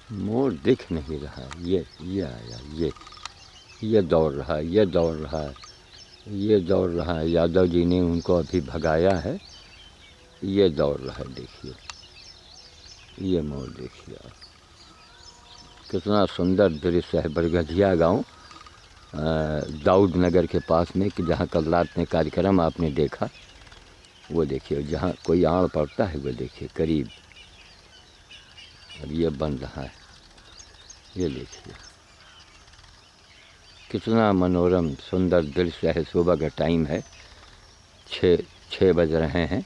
मोर दिख नहीं रहा। ये आया, ये दौड़ रहा है, ये दौड़ रहा है, ये दौड़ रहा है। यादव जी ने उनको अभी भगाया है। ये दौड़ रहा है, देखिए ये मोर देखिए आप, कितना सुंदर दृश्य है। बरगझिया गांव दाऊद नगर के पास में, कि जहाँ कल रात में कार्यक्रम आपने देखा, वो देखिए जहाँ कोई आड़ पड़ता है वो देखिए करीब, और ये बन रहा है। ये देखिए कितना मनोरम सुंदर दृश्य है। सुबह का टाइम है, 6 बज रहे हैं।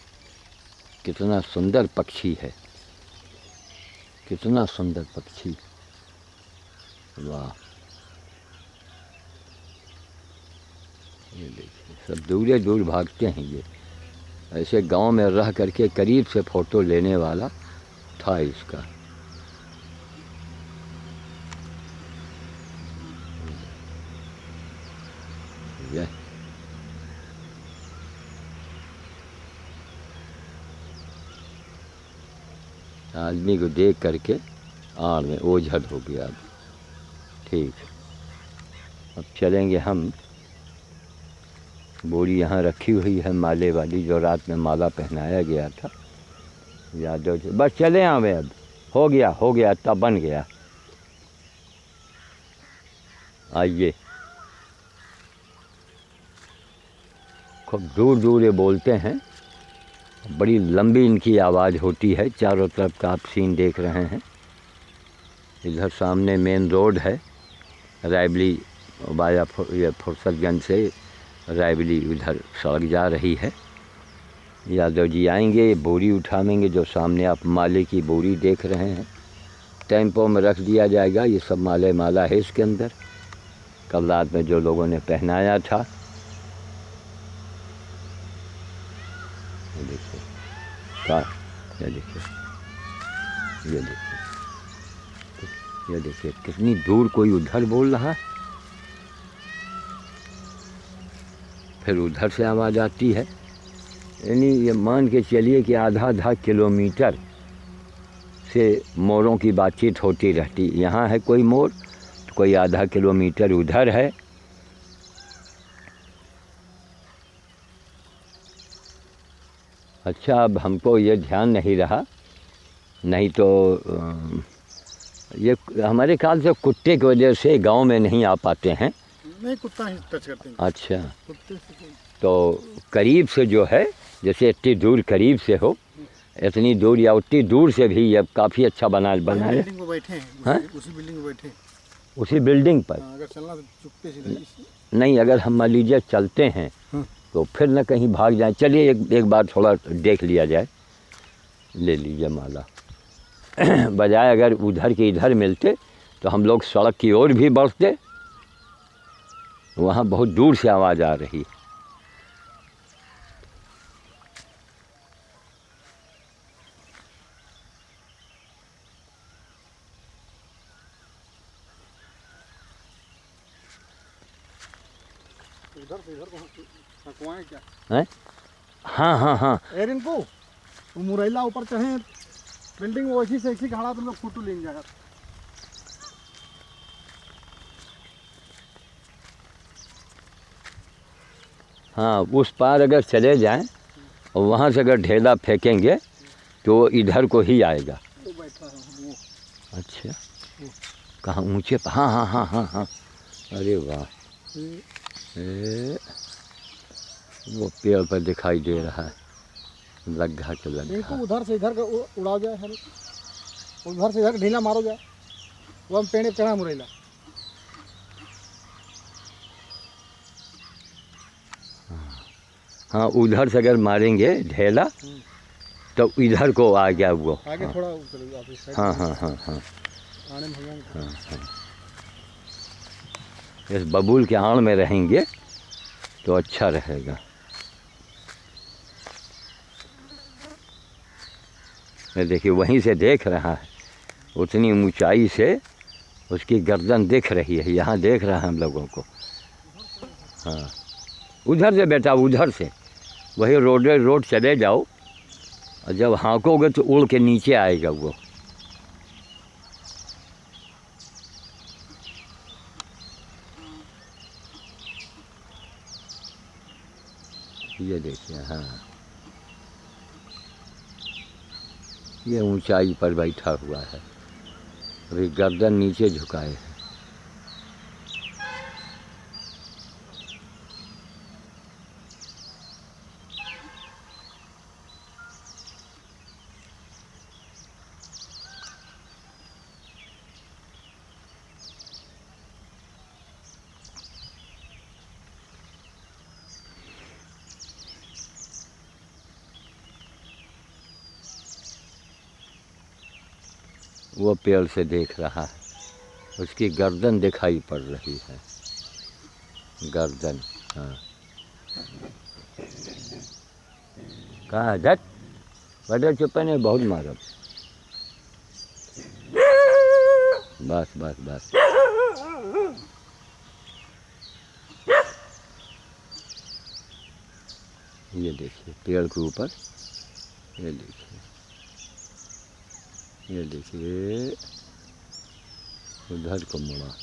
कितना सुंदर पक्षी है, कितना सुंदर पक्षी, वाह। ये देखिए सब दूरे दूर भागते हैं। ये ऐसे गांव में रह करके करीब से फ़ोटो लेने वाला था इसका। यह आदमी को देख करके आड़ में ओझल हो गया। अब ठीक, अब चलेंगे हम। बोरी यहाँ रखी हुई है माले वाली, जो रात में माला पहनाया गया था यादव जी। बस चले आवे, अब हो गया, तब बन गया। आइए, खूब दूर दूर ये बोलते हैं, बड़ी लंबी इनकी आवाज़ होती है। चारों तरफ का आप सीन देख रहे हैं। इधर सामने मेन रोड है, रायबली वाया ये फुर्सतगंज से रायबली उधर सड़क जा रही है। यादव जी आएंगे, बोरी उठावेंगे। जो सामने आप माले की बोरी देख रहे हैं, टेम्पो में रख दिया जाएगा। ये सब माला है इसके अंदर, कल रात में जो लोगों ने पहनाया था। ये देखिए का, ये देखिए, ये देखिए, ये देखिए कितनी दूर कोई उधर बोल रहा है, फिर उधर से आवाज़ आती है। यानी ये मान के चलिए कि आधा किलोमीटर से मोरों की बातचीत होती रहती। यहाँ है कोई मोर तो कोई आधा किलोमीटर उधर है। अच्छा, अब हमको ये ध्यान नहीं रहा, नहीं तो ये हमारे ख्याल से कुत्ते की वजह से गांव में नहीं आ पाते हैं। नहीं, कुत्ता ही टच करते हैं। अच्छा, कुत्ते से तो करीब से जो है, जैसे इतनी दूर करीब से हो, इतनी दूर या उतनी दूर से भी अब काफ़ी अच्छा बना है। बिल्डिंग में बैठे हैं, उसी बिल्डिंग में बैठे हैं, उसी बिल्डिंग पर। अगर चलना तो चुपके से नहीं, अगर हम मान लीजिए चलते हैं तो फिर न कहीं भाग जाए। चलिए एक बार थोड़ा देख लिया जाए। ले लीजिए माला। बजाय अगर उधर के इधर मिलते तो हम लोग सड़क की ओर भी बढ़ते। वहाँ बहुत दूर से आवाज़ आ रही। इधर से इधर को क्या हैं? हाँ। रिंकू, वो मुरैला ऊपर चढ़े बिल्डिंग में, वैसी से ऐसी खड़ा, तुम लोग फोटो लेंगे जाकर। हाँ, उस पार अगर चले जाएं और वहाँ से अगर ढेला फेंकेंगे तो इधर को ही आएगा। वो बैठा है वो। अच्छा, कहाँ ऊंचे? हाँ। अरे वाह, वो पेड़ पर दिखाई दे रहा है, लग्घा के लग्घा। उधर से इधर उड़ा जाए, उधर से इधर ढीला मारो जाए, वो हम पेड़ चढ़ा मुरैला। हाँ, उधर से अगर मारेंगे ढेला तो इधर को आ गया वो। आगे थोड़ा हाँ। आने में इस बबूल के आड़ में रहेंगे तो अच्छा रहेगा। ये देखिए वहीं से देख रहा है, उतनी ऊंचाई से उसकी गर्दन दिख रही है। यहाँ देख रहा है हम लोगों को। हाँ, उधर से बेटा, उधर से वही रोड चले जाओ, और जब हाँकोगे तो उड़ के नीचे आएगा वो। ये देखिए, हाँ ये ऊंचाई पर बैठा हुआ है, अभी गर्दन नीचे झुकाए है। वो पेड़ से देख रहा है, उसकी गर्दन दिखाई पड़ रही है, गर्दन। हाँ कहाँ धत बड़ा चुपने बहुत मारो, बस बस बस। ये देखिए पेड़ के ऊपर, ये देखिए, ये देखिए उधर को मुड़ा।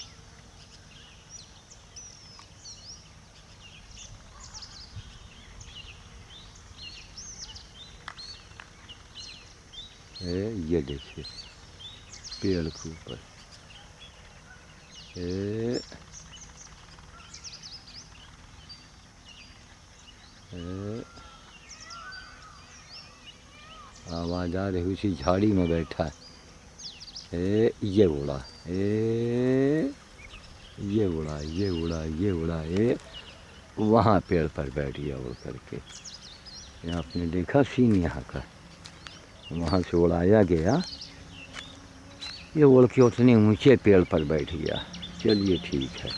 ये देखिए पेड़ के ऊपर, आवाज़ आ रही, उसी झाड़ी में बैठा है। ये उड़ा, ये उड़ा, ये उड़ा, ये उड़ा, वहाँ पेड़ पर बैठ गया उड़ करके। ये आपने देखा सीन यहाँ का, वहाँ से उड़ाया गया, ये उड़ के उतने ऊंचे पेड़ पर बैठ गया। चलिए ठीक है,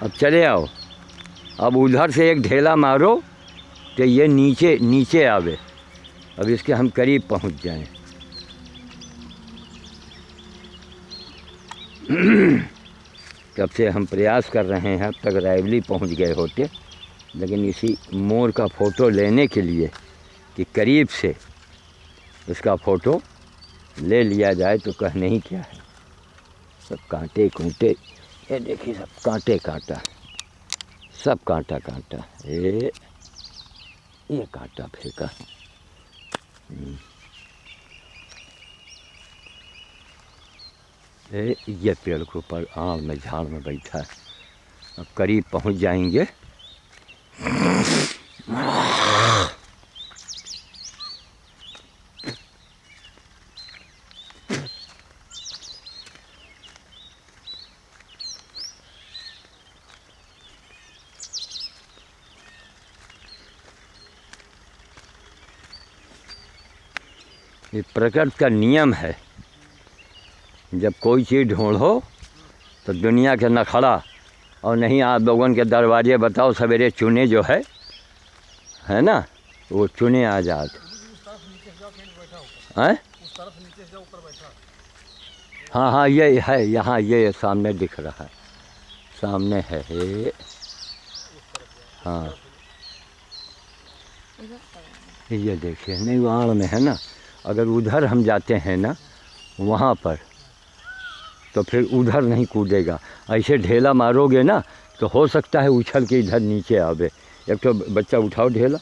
अब चले आओ, अब उधर से एक ढेला मारो तो ये नीचे नीचे आवे, अब इसके हम करीब पहुँच जाएं। कब से हम प्रयास कर रहे हैं, अब तक रायवली पहुँच गए होते, लेकिन इसी मोर का फ़ोटो लेने के लिए कि करीब से उसका फ़ोटो ले लिया जाए तो कहने ही क्या है। सब कांटे कूटे, ये देखिए सब कांटे कांटा, सब कांटा कांटा, ये कांटा फेंका। ये पेड़ के ऊपर आम में झाड़ में बैठा है, अब करीब पहुंच जाएंगे। ये प्रकृति का नियम है, जब कोई चीज़ ढूंढो तो दुनिया के न खड़ा और नहीं आप लोगों के दरवाजे बताओ सवेरे चुने जो है ना, वो चुने आजाद हैं। हाँ हाँ ये है, यहाँ ये सामने दिख रहा है, सामने है ये। हाँ ये देखिए, नहीं वो आड़ में है ना, अगर उधर हम जाते हैं ना वहाँ पर तो फिर उधर नहीं कूदेगा, ऐसे ढेला मारोगे ना तो हो सकता है उछल के इधर नीचे आवे। एक तो बच्चा उठाओ ढेला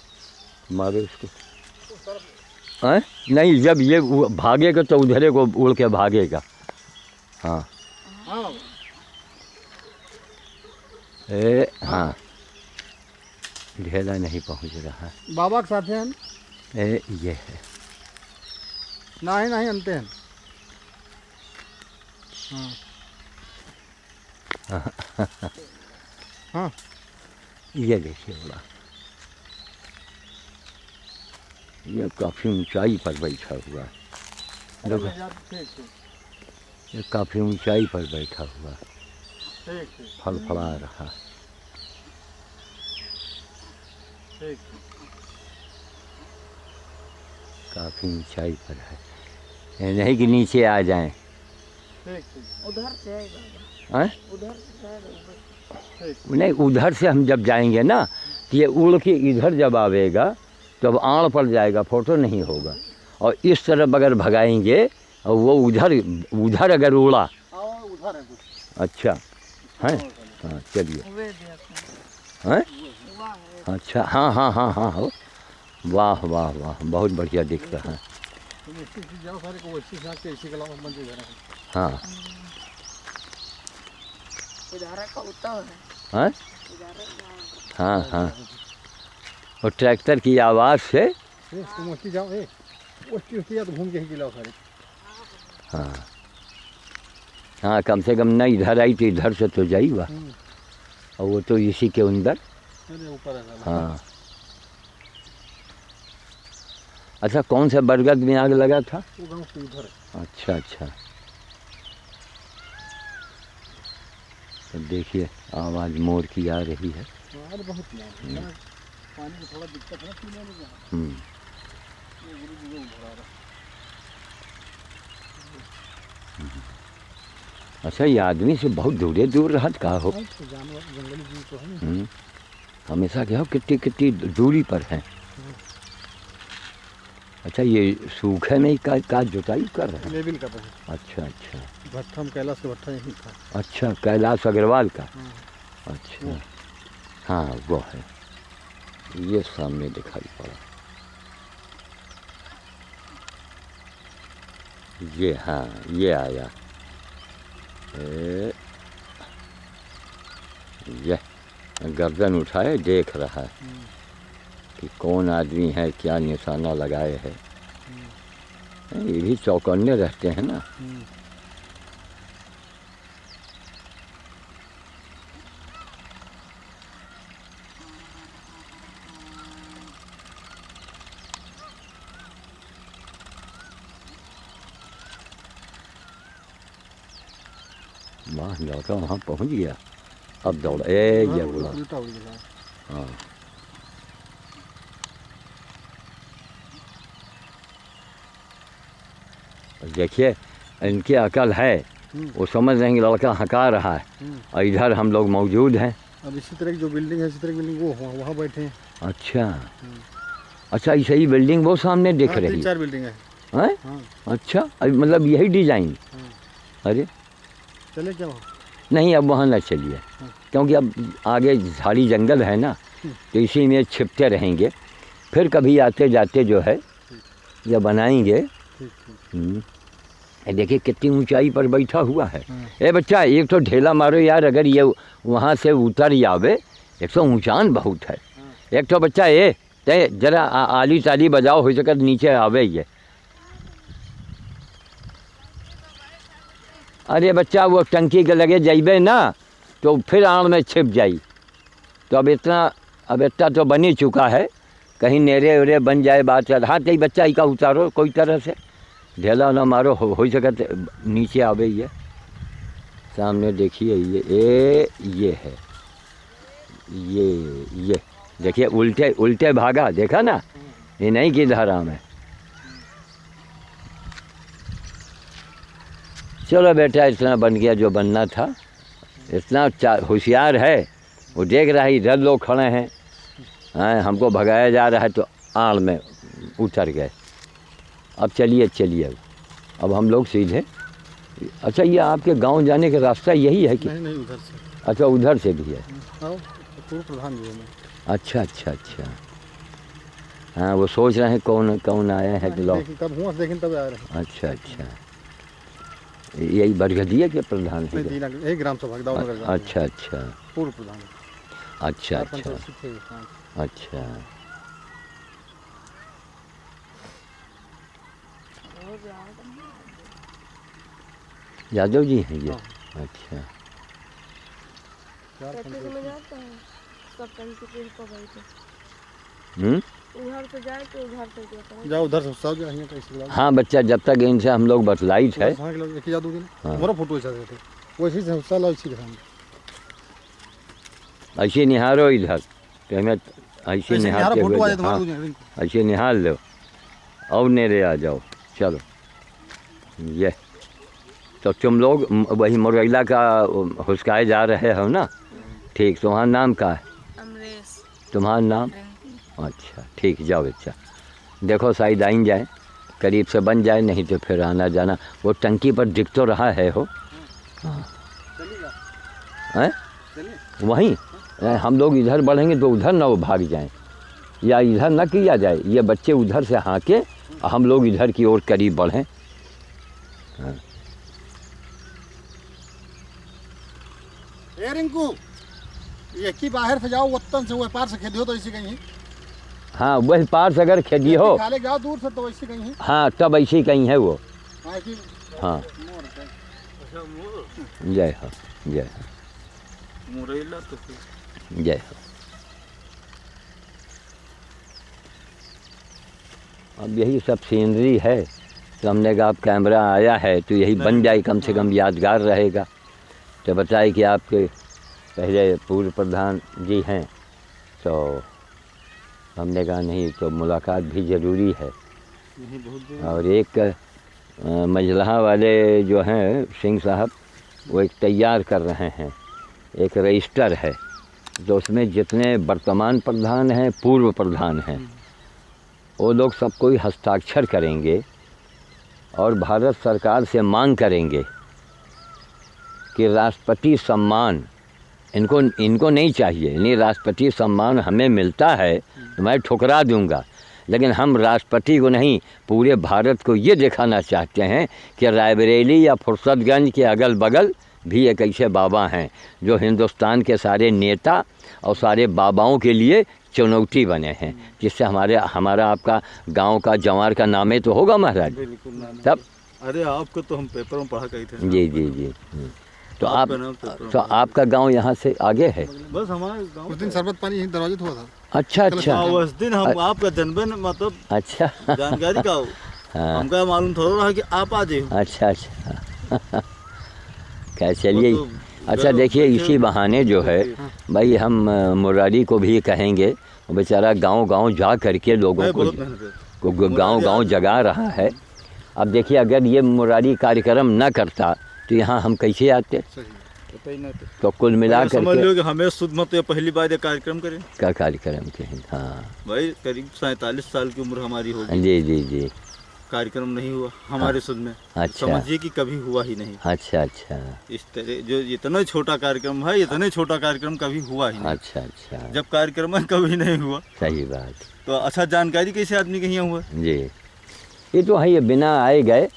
मारो इसको, नहीं जब ये भागेगा तो उधरे को उड़ के भागेगा। हाँ हाँ ढेला नहीं पहुंच रहा है, बाबा के साथ हैं ये है नहीं नहीं अंते हैं। हाँ ये देखिए बोला, ये काफ़ी ऊंचाई पर बैठा हुआ है, देखो ये काफ़ी ऊंचाई पर बैठा हुआ है, फड़फड़ा रहा है। काफ़ी ऊंचाई पर है, ये नहीं कि नीचे आ जाएं। उधर से उधर से नहीं, उधर से हम जब जाएंगे ना तो ये उड़ के इधर जब आवेगा तो अब आड़ पड़ जाएगा, फ़ोटो नहीं होगा। और इस तरफ अगर भगाएंगे और वो उधर अगर उड़ा, उधर है कुछ। अच्छा है, हाँ चलिए, हैं अच्छा, हाँ हाँ हाँ हाँ हो, वाह वाह वाह, बहुत बढ़िया दिख रहा है। तुम ऐसी चीज जाओ सारे को ऐसी साथ के ऐसी कला बन जाएगा। हाँ उधारा का होता है। हाँ उधारा हाँ हाँ, और ट्रैक्टर की आवाज़ से। तुम ऐसी जाओ ऐसी जाओ तो घूम के ही गिलाओ सारे। हाँ हाँ, कम से कम न इधर आई तो इधर से तो जाई हुआ, और वो तो इसी के अंदर। ऊपर है। हाँ, अच्छा, कौन सा बरगद में आग लगा था? वो गाँव से उधर है। अच्छा अच्छा, तो देखिए आवाज़ मोर की आ रही है। अरे बहुत पानी की थोड़ा दिक्कत है पीने में यहाँ। हम्म, ये गुरु जी को उधर आ रहा अच्छा, ये आदमी से बहुत दूरे दूर रहा का हो। है। तो जानवर जंगली जीव तो है। हमेशा क्या हो, कितनी कितनी दूरी पर है। अच्छा, ये सूखे में ही का जुताई कर रहे हैं? लेबिल का तो है। अच्छा अच्छा भट्टा में कैलाश का भट्टा यहीं था। अच्छा, कैलाश अग्रवाल का। हाँ। अच्छा, हाँ वो है, ये सामने दिखाई पड़ा। ये हाँ, ये आया। ये गर्दन उठाए देख रहा है कि कौन आदमी है, क्या निशाना लगाए है। ये भी चौकन्ने रहते हैं ना। वाह, लौटा वहाँ पहुँच गया। अब दौड़ा, ये बोला। उल्टा हो गया। हाँ, देखिए इनकी अकल है, वो समझ रहे हैं कि लड़का हका रहा है, और इधर हम लोग मौजूद हैं। अब इसी तरह की जो बिल्डिंग है, इसी तरह की बिल्डिंग वो वहाँ बैठे हैं। अच्छा अच्छा, ऐसे ही बिल्डिंग वो सामने दिख हाँ, रही 3-4 बिल्डिंग है। है। हाँ। अच्छा, मतलब यही डिजाइन। अरे चले क्या वहाँ? नहीं, अब वहाँ न चलिए, क्योंकि अब आगे झाड़ी जंगल है ना, तो इसी में छिपते रहेंगे। फिर कभी आते जाते जो है या बनाएंगे। देखिए कितनी ऊंचाई पर बैठा हुआ है। ए बच्चा, एक तो ढेला मारो यार, अगर ये वहाँ से उतर जावे। एक तो ऊंचान बहुत है। एक तो बच्चा ये ते जरा आली ताली बजाओ, हो सके नीचे आवे ये। अरे बच्चा, वो टंकी के लगे जाइबे ना तो फिर आड़ में छिप जाई। तो अब इतना तो बन ही चुका है, कहीं नेरे उरे बन जाए बात। हाँ, तो बच्चा ही का उतारो कोई तरह से, ढेला ना मारो, हो सके नीचे आवे ये। सामने देखिए ये है, ये देखिए उल्टे उल्टे भागा, देखा ना, ये नहीं कि धारा में। चलो बेटा, इतना बन गया जो बनना था। इतना होशियार है, वो देख रहा है इधर लोग खड़े हैं, हमको भगाया जा रहा है, तो आड़ में उतर गए। अब चलिए अब हम लोग सीधे। अच्छा, ये आपके गांव जाने का रास्ता यही है कि? नहीं उधर से। अच्छा, उधर से भी है। आओ, पूर्व प्रधान जी हैं। अच्छा अच्छा अच्छा, हाँ, वो सोच रहे हैं कौन आया है कि लोग। तब हुआ देखें तब आ रहे हैं। अच्छा अच्छा, यही बरगदिया के प्रधान थे? यही ग्राम सभा दाऊदनगर ग्राम। अच्छा अच्छा, पूर्व प्रधान। अच्छा अच्छा अच्छा, यादव जी हैं ये? अच्छा, उधर से जाए तो उधर से जाओ, उधर से सब जाएंगे कैसे? हाँ बच्चा, जब तक इनसे हम लोग बतलाई है। हमारा फोटो ऐसा देते वैसे से साल ऐसी दिखाएंगे। ऐसे निहारो इधर, तो हमें ऐसे निहारते हुए, हाँ ऐसे निहार लो और नेरे आ जाओ। चलो, ये तो तुम लोग वही मुरैला का हुस्काए जा रहे हो ना? ठीक, तुम्हारा नाम क्या है? अमरेश। तुम्हारा नाम? अच्छा ठीक, जाओ बच्चा, देखो शायद आइन जाए, करीब से बन जाए, नहीं तो फिर आना जाना। वो टंकी पर दिख तो रहा है हो। हाँ, वहीं हम लोग इधर बढ़ेंगे तो उधर ना वो भाग जाएं, या इधर ना किया जाए, ये बच्चे उधर से हाँके और हम लोग इधर की ओर करीब बढ़ें। हाँ। ए रिंकू, ये की बाहर से जाओ, वतन से वो पार से खेदियो तो ऐसी कहीं हाँ, वही पार से अगर खेदी हो, खाले जाओ दूर से तो ऐसी कहीं। हाँ तब ऐसी कहीं है वो। हाँ कि हाँ, अच्छा मोर जय हो, जय हो, मोरेला तो फिर जय हो। अब यही सब सीनरी है, तो हमने कहा अब कैमरा आया है तो यही बन जाए, कम से कम यादगार रहेगा। तो बताए कि आपके पहले पूर्व प्रधान जी हैं, तो हमने कहा नहीं तो मुलाकात भी ज़रूरी है। यही बहुत और एक मजलहा वाले जो हैं सिंह साहब, वो एक तैयार कर रहे हैं, एक रजिस्टर है, तो उसमें जितने वर्तमान प्रधान हैं, पूर्व प्रधान हैं, वो लोग सब कोई हस्ताक्षर करेंगे और भारत सरकार से मांग करेंगे कि राष्ट्रपति सम्मान इनको नहीं चाहिए, नहीं राष्ट्रपति सम्मान हमें मिलता है तो मैं ठुकरा दूंगा, लेकिन हम राष्ट्रपति को नहीं पूरे भारत को ये दिखाना चाहते हैं कि रायबरेली या फुर्सतगंज के अगल बगल भी एक ऐसे बाबा हैं जो हिंदुस्तान के सारे नेता और सारे बाबाओं के लिए चुनौती बने हैं, जिससे हमारा आपका गांव का जवार का नामे तो होगा महाराज। बिल्कुल ना। तब अरे आपको तो हम पेपर में पढ़ा कही थे। जी जी जी। तो आपका नाम पेपर तो आपका गांव यहाँ से आगे है? बस हमारे गाँव उस दिन शरबत पानी यहीं दरवाजे तो हुआ था। अच्छा अच्छा हाँ, उस दिन हम आपका जन्मदिन मतलब अच्छा जानकारी का हो, हाँ हमका मालूम थोड़ा रहा कि आप आ जाए। अच्छा अच्छा क्या चलिए। वो तो अच्छा देखिए, इसी बहाने जो है भाई हम मुरारी को भी कहेंगे, वो बेचारा गांव-गांव जा करके लोगों बहुत मेहनत है। को गांव-गांव जगा रहा है। अब देखिए अगर ये मुरारी कार्यक्रम न करता तो यहाँ हम कैसे आते? पता ही नहीं था। तो कुल मिला समझ करके लो कि हमें सुध मत ये पहली बार ये कार्यक्रम करें। का कार्यक्रम के हैं। हाँ भाई करीब 47 साल की उम्र हमारी होगी, जी जी जी। कार्यक्रम नहीं हुआ हमारे सुध में। अच्छा। समझिए कि कभी हुआ ही नहीं। अच्छा अच्छा इस तरह जो इतना छोटा कार्यक्रम है, इतने छोटा कार्यक्रम कभी हुआ ही नहीं। अच्छा अच्छा जब कार्यक्रम है कभी नहीं हुआ, सही बात तो अच्छा जानकारी कैसे आदमी के यहाँ हुआ? जी। ये तो है, ये बिना आए गए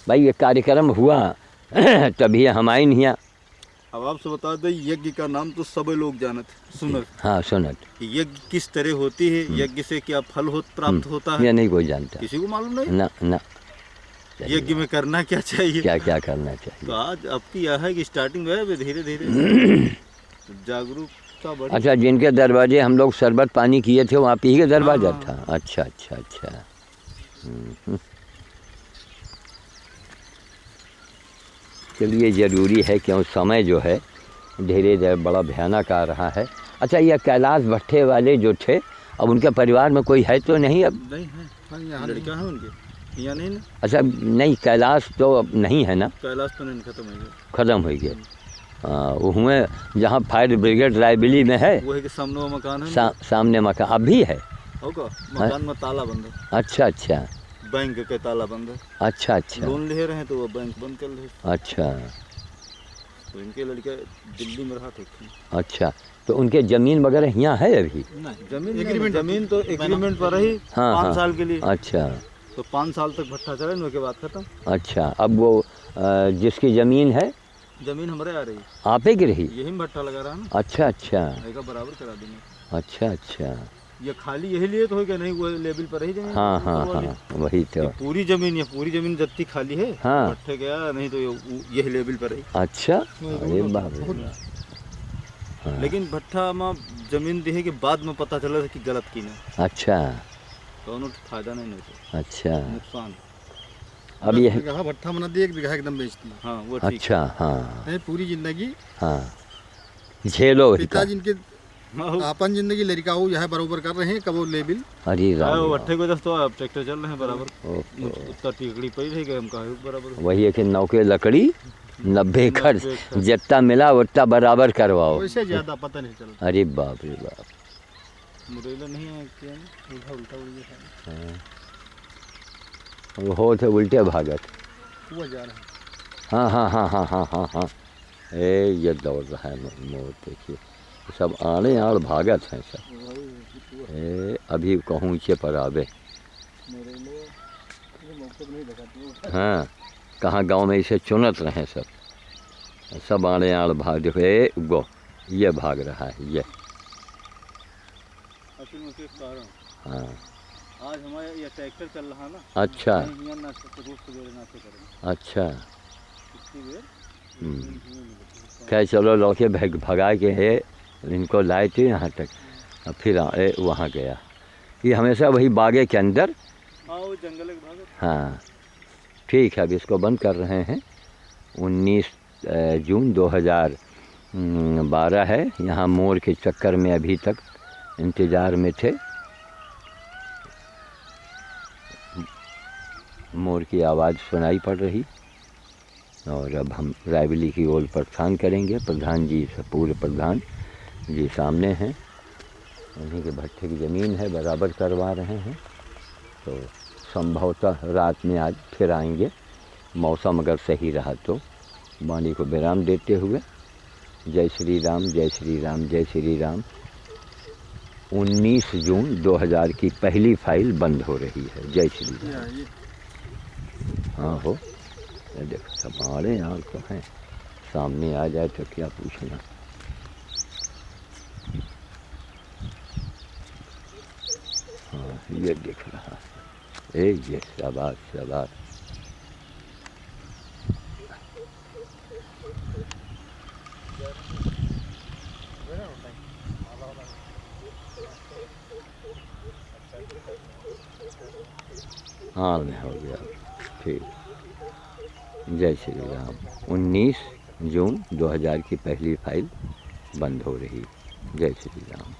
भाई ये कार्यक्रम हुआ तभी हम आए नहीं। अब आपसे बता दें, यज्ञ का नाम तो सब लोग जानते सुनत। हाँ सुनत, यज्ञ किस तरह होती है, यज्ञ से क्या फल प्राप्त होता है, ये नहीं कोई जानता। किसी को मालूम नहीं। ना ना यज्ञ में करना क्या चाहिए, क्या क्या करना तो चाहिए। आज आपकी यह है कि स्टार्टिंग है, धीरे धीरे जागरूकता बढ़ी। अच्छा, जिनके दरवाजे हम लोग शरबत पानी किए थे वहाँ पे ही के दरवाजा हाँ, था? अच्छा अच्छा अच्छा। चलिए ज़रूरी है क्यों समय जो है धीरे धीरे बड़ा भयानक आ रहा है। अच्छा, ये कैलाश भट्टे वाले जो थे, अब उनके परिवार में कोई है तो नहीं अब? नहीं है, हाँ, यहाँ लड़का है उनके यहाँ नहीं ना। अच्छा नहीं, कैलाश तो अब नहीं है ना, कैलाश तो नहीं, खत्म हो गया। ख़त्म हो गए। वो हुए जहाँ फायर ब्रिगेड रायबली में है, वो है कि सामने वो मकान है सामने मकान अब भी है। होगा, मकान में ताला बंद है, अच्छा अच्छा बैंक के ताला बंद है। अच्छा अच्छा लोन ले रहे हैं तो वो बैंक बंद कर रहे। अच्छा तो इनके लड़के दिल्ली में रहा थे। अच्छा, तो उनके ज़मीन वगैरह यहाँ है अभी? नहीं, जमीन तो एग्रीमेंट पर रही हाँ 5 हाँ साल के लिए। अच्छा तो 5 साल तक भट्टा चला, उसके बाद खत्म। अच्छा, अब वो जिसकी ज़मीन है जमीन हमारे आ रही, आप ही की रही? यही में भट्टा लगा रहा है ना, अच्छा अच्छा एक बराबर करा देंगे। अच्छा अच्छा। ये खाली यही लिए तो हो गया, नहीं वो लेवल पर रही जमीन। हाँ हाँ ऊपर वाली। हाँ वही तो। ये पूरी जमीन जत्ती खाली है। हाँ। भट्टे गया नहीं तो यही लेवल पर रही। अच्छा, अरे बाप रे बाप। हाँ। लेकिन भट्टा में जमीन दी है कि बाद में पता चला था कि गलत की ना, अच्छा दोनों फायदा नहीं होता, अच्छा। नुकसान। अब ये बीघा भट्ठा मना दी, 1 बीघा एकदम बेचती है। हाँ वो ठीक। अच्छा हाँ नहीं, पूरी जिंदगी हाँ झेलो ही का। पिताजी इनके हाँ, अपन जिंदगी लड़का हो यह बरोबर कर रहे हैं, कब वो लेबिल अरे वो राम, भट्टे को दस तो अब ट्रैक्टर चल रहे हैं बराबर। ओहो। उत्तर टिकड़ी पड़ी रही गए, हम कहा बराबर। वही है कि नौके लकड़ी 90 खर्च, 90 खर्च। जितना मिला उतना बराबर करवाओ। वैसे ज्यादा पता नहीं चलता। अरे बाप रे बाप। मुरैला नहीं है क्या, उल्टा उल्टा उड़ गया। वो हो थे उल्टे भागत। हुआ जा रहा है। हाँ हाँ हाँ हाँ हाँ हाँ हाँ। ये दौड़ रहा है मोर, देखिए सब आड़े आड़ भागत हैं सब। ए अभी कहूँ ऊँचे पर आवे। हाँ, कहाँ गांव में इसे चुनत रहे सब। सब आड़े आड़ भाग, देखो ए गो ये भाग रहा है ये। असल में उसके कारण हाँ आज हमारे ये ट्रैक्टर चल रहा ना। अच्छा नहीं ना तो रोज सवेरे ना से करेंगे अच्छा। इतनी देर क्या चलो लौके भगा के है इनको लाए थे यहाँ तक, और फिर वहाँ गया। ये हमेशा वही बागे के अंदर। हाँ वो जंगल के भाग। हाँ ठीक है, अब इसको बंद कर रहे हैं। 19 जून 2012 है। यहाँ मोर के चक्कर में अभी तक इंतज़ार में थे। मोर की आवाज़ सुनाई पड़ रही, और अब हम रायबली की ओर प्रस्थान करेंगे। प्रधान जी से पूर्व प्रधान जी सामने हैं, उन्हीं के भट्टे की ज़मीन है, बराबर करवा रहे हैं। तो संभवतः रात में आज फिर आएंगे, मौसम अगर सही रहा तो। वाणी को विराम देते हुए जय श्री राम, जय श्री राम, जय श्री राम। 19 जून 2000 की पहली फाइल बंद हो रही है। जय श्री राम। हाँ हो, देखो सब आड़े यहाँ तो हैं, सामने आ जाए तो क्या पूछना। हाँ ये दिख रहा है, ये शाबाश शाबाश। हाँ हो गया ठीक। जय श्री राम। 19 जून 2000 की पहली फाइल बंद हो रही। जय श्री राम।